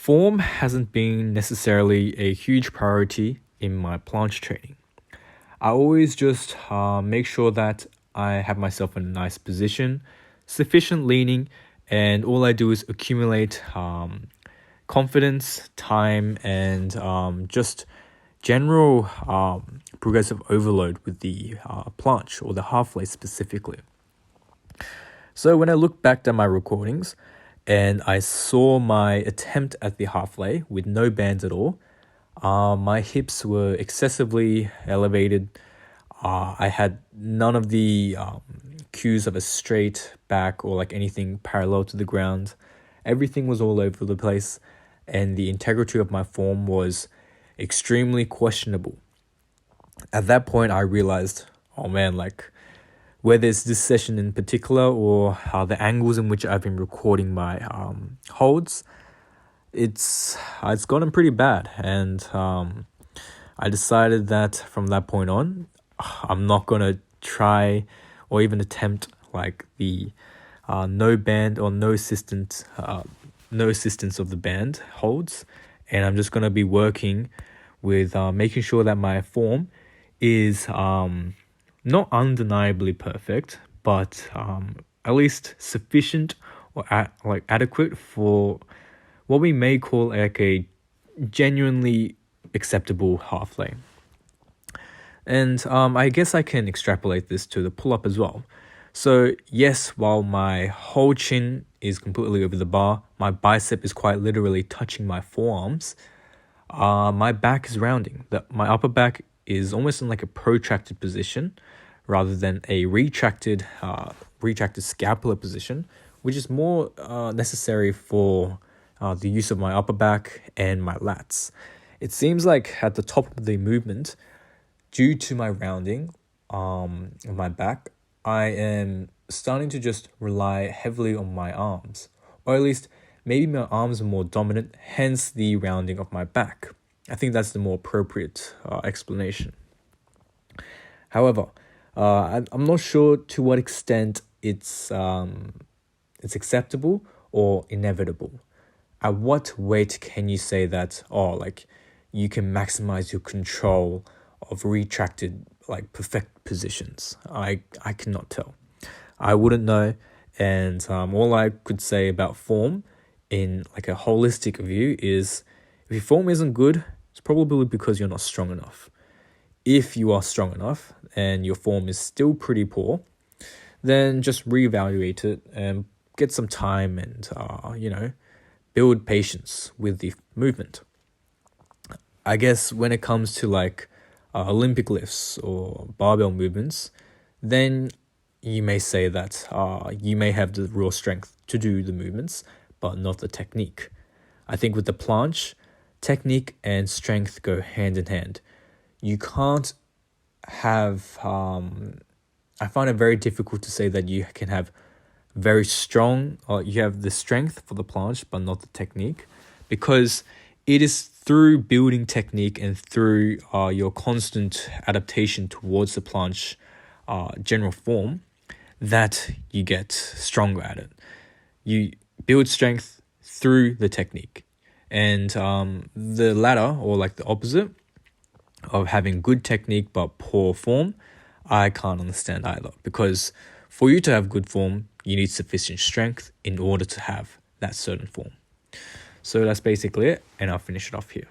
Form hasn't been necessarily a huge priority in my planche training. I always just make sure that I have myself in a nice position, sufficient leaning, and all I do is accumulate confidence, time, and just general progressive overload with the planche or the halfway specifically. So when I look back at my recordings and I saw my attempt at the halfway with no bands at all, my hips were excessively elevated. I had none of the cues of a straight back or like anything parallel to the ground. Everything was all over the place, and the integrity of my form was extremely questionable. At that point, I realized, oh man, like whether it's this session in particular or the angles in which I've been recording my holds, it's gotten pretty bad, and I decided that from that point on, I'm not gonna try or even attempt like the no band or no assistance of the band holds, and I'm just gonna be working with making sure that my form is not undeniably perfect, but at least sufficient or adequate for what we may call like a genuinely acceptable halfway. And I guess I can extrapolate this to the pull-up as well. So yes, while my whole chin is completely over the bar, my bicep is quite literally touching my forearms, my back is rounding. My upper back is almost in like a protracted position rather than a retracted scapular position, which is more necessary for the use of my upper back and my lats. It seems like at the top of the movement, due to my rounding of my back, I am starting to just rely heavily on my arms, or at least maybe my arms are more dominant, hence the rounding of my back. I think that's the more appropriate explanation. However, I'm not sure to what extent it's acceptable or inevitable. At what weight can you say that, you can maximize your control of retracted, perfect positions? I cannot tell. I wouldn't know. And all I could say about form in a holistic view is if your form isn't good, it's probably because you're not strong enough. If you are strong enough and your form is still pretty poor, then just reevaluate it and get some time and, build patience with the movement. I guess when it comes to Olympic lifts or barbell movements, then you may say that you may have the raw strength to do the movements, but not the technique. I think with the planche, technique and strength go hand in hand. You can't have, I find it very difficult to say that you can have very strong, or you have the strength for the planche, but not the technique, because it is through building technique and through your constant adaptation towards the planche general form that you get stronger at it. You build strength through the technique. And the latter, or the opposite of having good technique but poor form, I can't understand either, because for you to have good form, you need sufficient strength in order to have that certain form. So that's basically it, and I'll finish it off here.